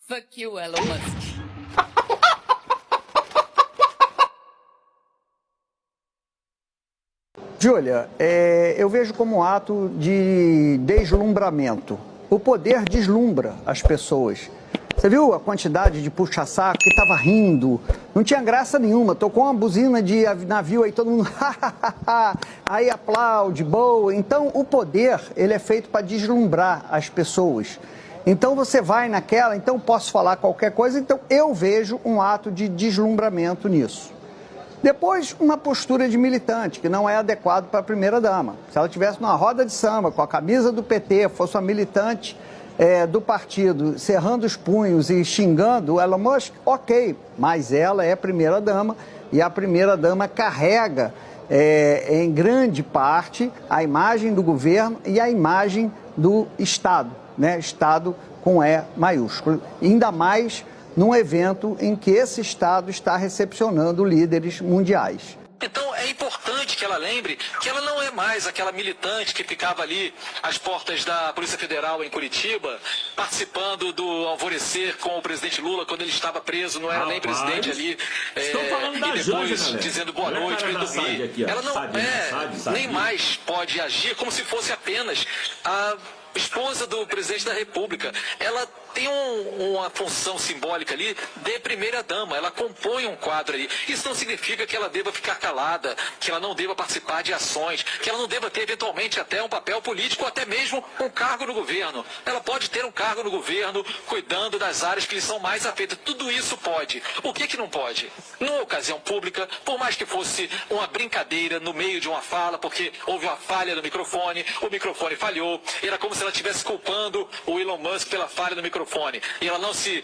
Fuck you, Elon Musk. Júlia, eu vejo como um ato de deslumbramento. O poder deslumbra as pessoas. Você viu a quantidade de puxa-saco que estava rindo? Não tinha graça nenhuma. Tocou uma buzina de navio aí, todo mundo aí aplaude, boa. Então, o poder, ele é feito para deslumbrar as pessoas. Então, você vai naquela, então posso falar qualquer coisa. Então, eu vejo um ato de deslumbramento nisso. Depois, uma postura de militante, que não é adequado para a primeira-dama. Se ela estivesse numa roda de samba, com a camisa do PT, fosse uma militante do partido, cerrando os punhos e xingando o Elon Musk, ok. Mas ela é primeira-dama e a primeira-dama carrega, em grande parte, a imagem do governo e a imagem do Estado, né? Estado com E maiúsculo. Ainda mais num evento em que esse Estado está recepcionando líderes mundiais. Então é importante que ela lembre que ela não é mais aquela militante que ficava ali às portas da Polícia Federal em Curitiba, participando do alvorecer com o presidente Lula quando ele estava preso, não era nem presidente ali, e depois dizendo boa noite para ele dormir. Aqui, ela não nem mais pode agir como se fosse apenas a esposa do presidente da República. Ela tem uma função simbólica ali de primeira-dama, ela compõe um quadro ali. Isso não significa que ela deva ficar calada, que ela não deva participar de ações, que ela não deva ter eventualmente até um papel político ou até mesmo um cargo no governo. Ela pode ter um cargo no governo cuidando das áreas que lhe são mais afetas. Tudo isso pode. O que não pode? Numa ocasião pública, por mais que fosse uma brincadeira no meio de uma fala, porque houve uma falha no microfone, o microfone falhou, era como se ela estivesse culpando o Elon Musk pela falha no microfone, e ela não se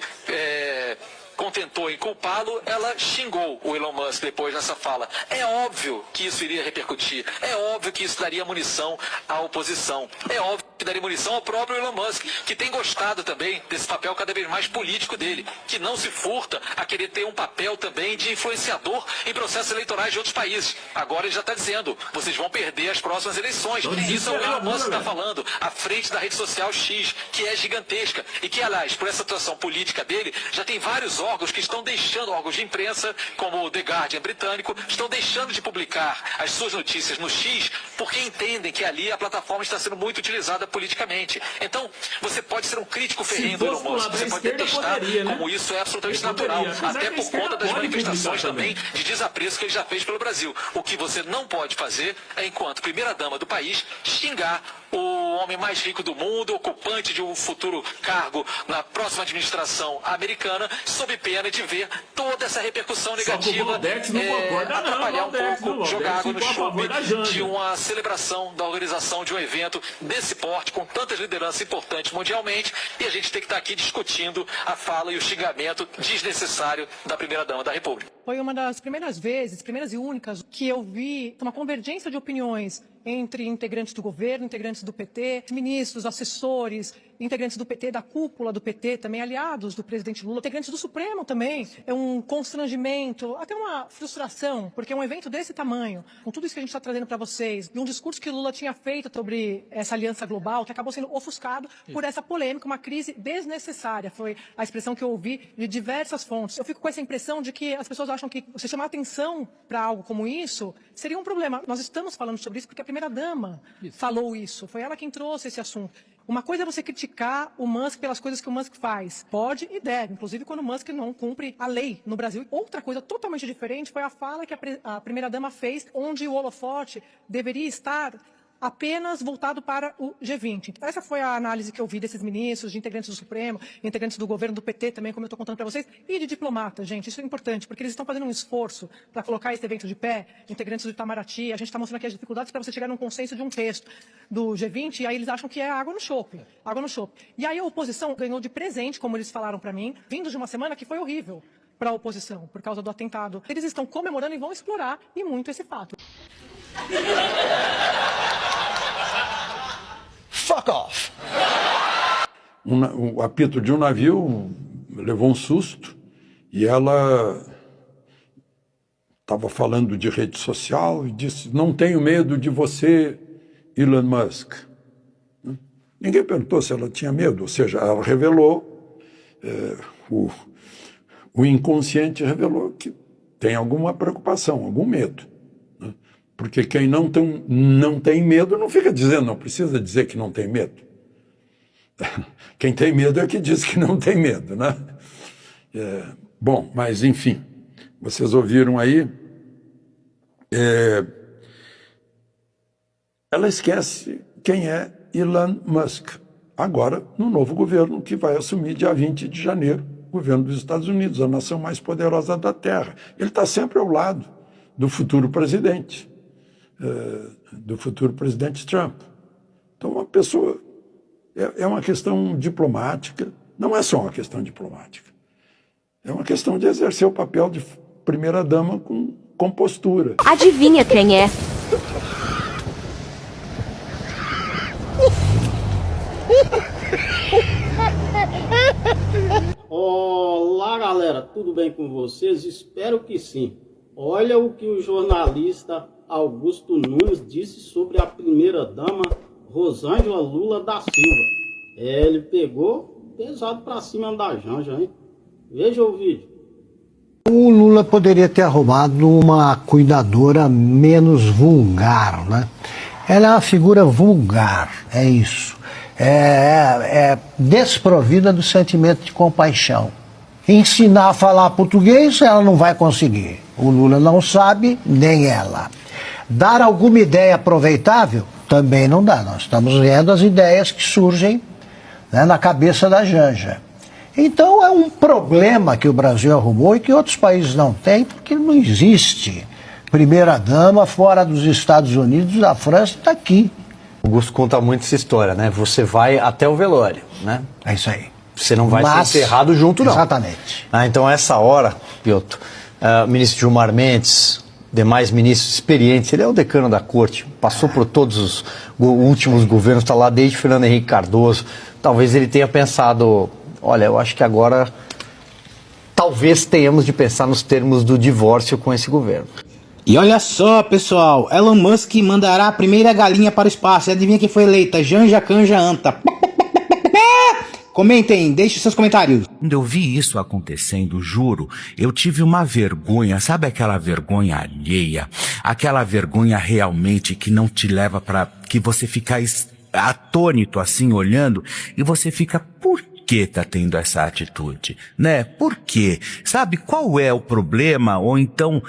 contentou em culpá-lo, ela xingou o Elon Musk depois nessa fala. É óbvio que isso iria repercutir, é óbvio que isso daria munição à oposição, é óbvio que daria munição ao próprio Elon Musk, que tem gostado também desse papel cada vez mais político dele, que não se furta a querer ter um papel também de influenciador em processos eleitorais de outros países. Agora ele já está dizendo, vocês vão perder as próximas eleições. Isso é o Elon Musk que está falando, à frente da rede social X, que é gigantesca, e que, aliás, por essa atuação política dele, já tem vários órgãos que estão deixando, órgãos de imprensa, como o The Guardian britânico, estão deixando de publicar as suas notícias no X, porque entendem que ali a plataforma está sendo muito utilizada politicamente. Então, você pode ser um crítico ferrenho do Elon Musk, você pode detestar, como isso é absolutamente natural, até por conta das manifestações também de desapreço que ele já fez pelo Brasil. O que você não pode fazer é, enquanto primeira-dama do país, xingar o homem mais rico do mundo, ocupante de um futuro cargo na próxima administração americana, sob pena de ver toda essa repercussão negativa atrapalhar um pouco, jogar água no chope de uma celebração da organização de um evento desse porte, com tantas lideranças importantes mundialmente, e a gente tem que estar aqui discutindo a fala e o xingamento desnecessário da primeira-dama da República. Foi uma das primeiras vezes, primeiras e únicas, que eu vi uma convergência de opiniões entre integrantes do governo, integrantes do PT, ministros, assessores, integrantes do PT, da cúpula do PT, também aliados do presidente Lula, integrantes do Supremo também. É um constrangimento, até uma frustração, porque um evento desse tamanho, com tudo isso que a gente está trazendo para vocês, e um discurso que Lula tinha feito sobre essa aliança global, que acabou sendo ofuscado por essa polêmica, uma crise desnecessária. Foi a expressão que eu ouvi de diversas fontes. Eu fico com essa impressão de que as pessoas acham que você chamar atenção para algo como isso seria um problema. Nós estamos falando sobre isso porque a primeira-dama falou isso. Foi ela quem trouxe esse assunto. Uma coisa é você criticar o Musk pelas coisas que o Musk faz. Pode e deve, inclusive quando o Musk não cumpre a lei no Brasil. Outra coisa totalmente diferente foi a fala que a primeira-dama fez, onde o holofote deveria estar apenas voltado para o G20. Essa foi a análise que eu vi desses ministros, de integrantes do Supremo, integrantes do governo do PT também, como eu estou contando para vocês, e de diplomatas, gente. Isso é importante, porque eles estão fazendo um esforço para colocar esse evento de pé, integrantes do Itamaraty. A gente está mostrando aqui as dificuldades para você chegar num consenso de um texto do G20, e aí eles acham que é água no chope. Água no chope. E aí a oposição ganhou de presente, como eles falaram para mim, vindo de uma semana que foi horrível para a oposição, por causa do atentado. Eles estão comemorando e vão explorar, e muito, esse fato. Fuck off! O apito de um navio levou um susto e ela estava falando de rede social e disse, não tenho medo de você, Elon Musk. Ninguém perguntou se ela tinha medo, ou seja, ela revelou o inconsciente revelou que tem alguma preocupação, algum medo. Né? Porque quem não tem medo não fica dizendo, não precisa dizer que não tem medo. Quem tem medo é que diz que não tem medo, né? Bom, mas enfim, vocês ouviram aí. Ela esquece quem é Elon Musk, agora no novo governo que vai assumir dia 20 de janeiro, o governo dos Estados Unidos, a nação mais poderosa da Terra. Ele está sempre ao lado do futuro presidente Trump. Então, uma pessoa... É uma questão diplomática, não é só uma questão diplomática. É uma questão de exercer o papel de primeira-dama com compostura. Adivinha quem é? Olá, galera, tudo bem com vocês? Espero que sim. Olha o que o jornalista Augusto Nunes disse sobre a primeira-dama Rosângela Lula da Silva. Ele pegou pesado pra cima da Janja, hein? Veja o vídeo. O Lula poderia ter arrumado uma cuidadora menos vulgar, né? Ela é uma figura vulgar, é isso. É desprovida do sentimento de compaixão. Ensinar a falar português, ela não vai conseguir. O Lula não sabe, nem ela. Dar alguma ideia aproveitável? Também não dá. Nós estamos vendo as ideias que surgem, né, na cabeça da Janja. Então é um problema que o Brasil arrumou e que outros países não têm, porque não existe primeira-dama fora dos Estados Unidos, da França, está aqui. O Augusto conta muito essa história, né? Você vai até o velório, né? É isso aí. Você não vai ser enterrado junto, não. Exatamente. Então, essa hora, Piotr, ministro Gilmar Mendes, demais ministros experientes, ele é o decano da corte, passou por todos os últimos governos, está lá desde Fernando Henrique Cardoso. Talvez ele tenha pensado, olha, eu acho que agora talvez tenhamos de pensar nos termos do divórcio com esse governo. E olha só, pessoal, Elon Musk mandará a primeira galinha para o espaço. E adivinha quem foi eleita? Janja Canja Anta. Comentem, deixem seus comentários. Quando eu vi isso acontecendo, juro, eu tive uma vergonha, sabe aquela vergonha alheia? Aquela vergonha realmente que não te leva para que você fica atônito assim, olhando, e você fica, por que tá tendo essa atitude, né? Por quê? Sabe, qual é o problema? Ou então,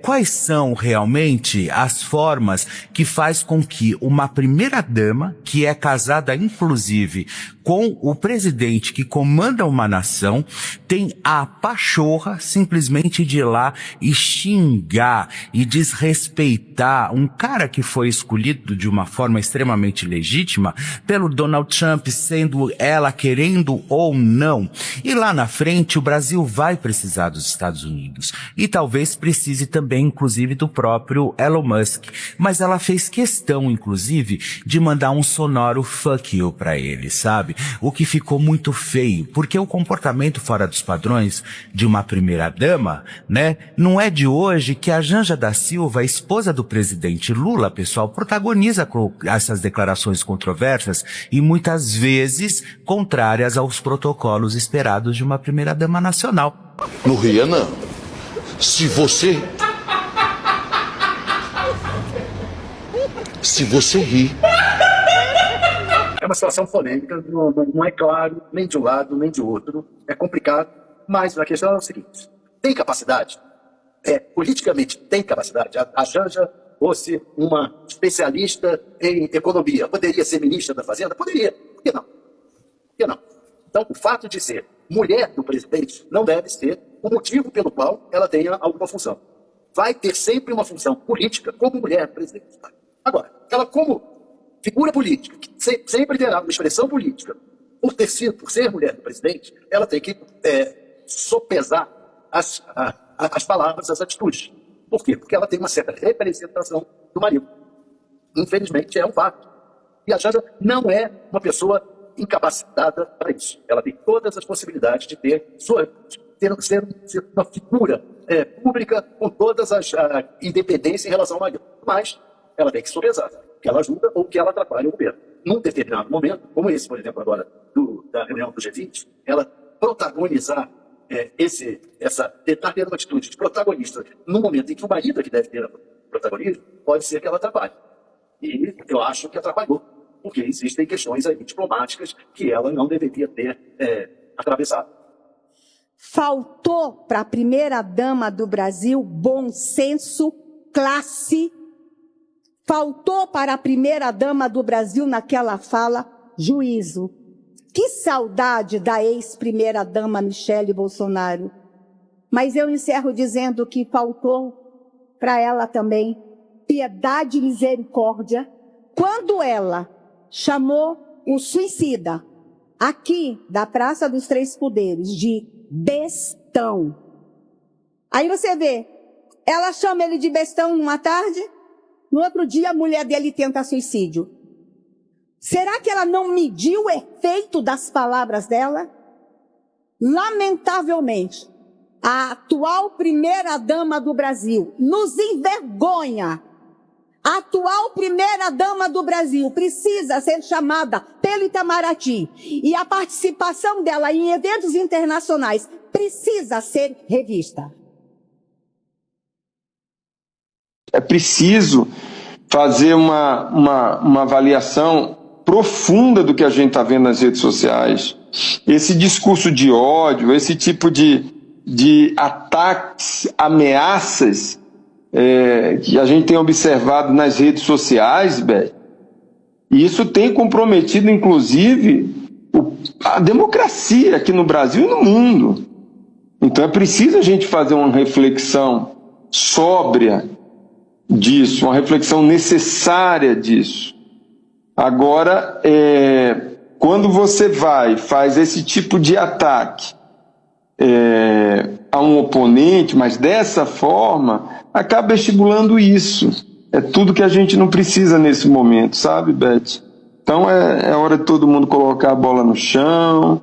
quais são realmente as formas que faz com que uma primeira-dama, que é casada inclusive com o presidente que comanda uma nação, tem a pachorra simplesmente de ir lá e xingar e desrespeitar um cara que foi escolhido de uma forma extremamente legítima pelo Donald Trump, sendo ela querendo ou não. E lá na frente o Brasil vai precisar dos Estados Unidos. E talvez precise também, inclusive, do próprio Elon Musk. Mas ela fez questão, inclusive, de mandar um sonoro fuck you pra ele, sabe? O que ficou muito feio, porque o comportamento fora dos padrões de uma primeira-dama, né? Não é de hoje que a Janja da Silva, esposa do presidente Lula, pessoal, protagoniza essas declarações controversas e muitas vezes contrárias aos protocolos esperados de uma primeira-dama nacional. No Rio, não. Se você rir... É uma situação polêmica, não é claro nem de um lado nem de outro, é complicado, mas a questão é o seguinte: tem capacidade? Politicamente tem capacidade? A Janja fosse uma especialista em economia, poderia ser ministra da Fazenda? Poderia, por que não? Por que não? Então, o fato de ser mulher do presidente não deve ser o motivo pelo qual ela tenha alguma função. Vai ter sempre uma função política como mulher presidente. Agora, ela como figura política, que sempre terá uma expressão política, por ser mulher do presidente, ela tem que sopesar as palavras, as atitudes. Por quê? Porque ela tem uma certa representação do marido. Infelizmente, é um fato. E a Janja não é uma pessoa incapacitada para isso. Ela tem todas as possibilidades de ser uma figura pública com todas as independência em relação ao marido. Mas ela tem que sopesar que ela ajuda ou que ela atrapalha o governo. Num determinado momento, como esse, por exemplo, agora, da reunião do G20, ela protagonizar tentar ter uma atitude de protagonista no momento em que o marido é que deve ter protagonismo, pode ser que ela atrapalhe. E eu acho que atrapalhou, porque existem questões aí diplomáticas que ela não deveria ter atravessado. Faltou para a primeira-dama do Brasil bom senso, classe. Faltou para a primeira-dama do Brasil naquela fala juízo. Que saudade da ex-primeira-dama Michele Bolsonaro. Mas eu encerro dizendo que faltou para ela também piedade e misericórdia quando ela chamou um suicida aqui da Praça dos Três Poderes de bestão. Aí você vê, ela chama ele de bestão numa tarde, no outro dia a mulher dele tenta suicídio. Será que ela não mediu o efeito das palavras dela? Lamentavelmente, a atual primeira-dama do Brasil nos envergonha. A atual primeira-dama do Brasil precisa ser chamada pelo Itamaraty e a participação dela em eventos internacionais precisa ser revista. É preciso fazer uma avaliação profunda do que a gente está vendo nas redes sociais. Esse discurso de ódio, esse tipo de ataques, ameaças que a gente tem observado nas redes sociais, e isso tem comprometido, inclusive, a democracia aqui no Brasil e no mundo. Então é preciso a gente fazer uma reflexão sóbria disso, uma reflexão necessária disso. Agora, quando você faz esse tipo de ataque a um oponente, mas dessa forma, acaba estimulando isso. É tudo que a gente não precisa nesse momento, sabe, Beth? Então é hora de todo mundo colocar a bola no chão,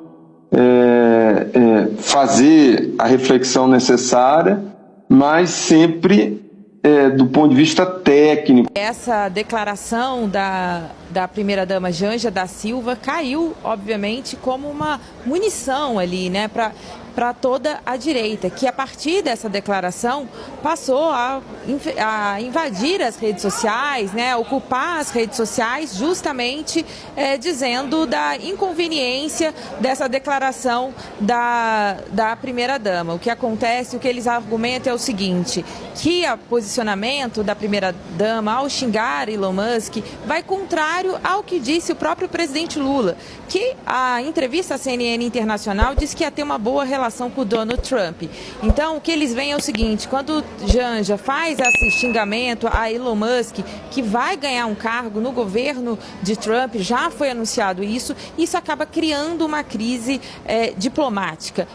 fazer a reflexão necessária, mas sempre do ponto de vista técnico. Essa declaração da primeira-dama Janja da Silva caiu, obviamente, como uma munição ali, né, para toda a direita, que a partir dessa declaração passou a invadir as redes sociais, né, ocupar as redes sociais justamente dizendo da inconveniência dessa declaração da primeira-dama. O que acontece, o que eles argumentam é o seguinte, que o posicionamento da primeira-dama ao xingar Elon Musk vai contrário ao que disse o próprio presidente Lula, que a entrevista à CNN Internacional disse que ia ter uma boa relação com o Donald Trump. Então, o que eles veem é o seguinte, quando Janja faz esse xingamento a Elon Musk, que vai ganhar um cargo no governo de Trump, já foi anunciado isso acaba criando uma crise diplomática.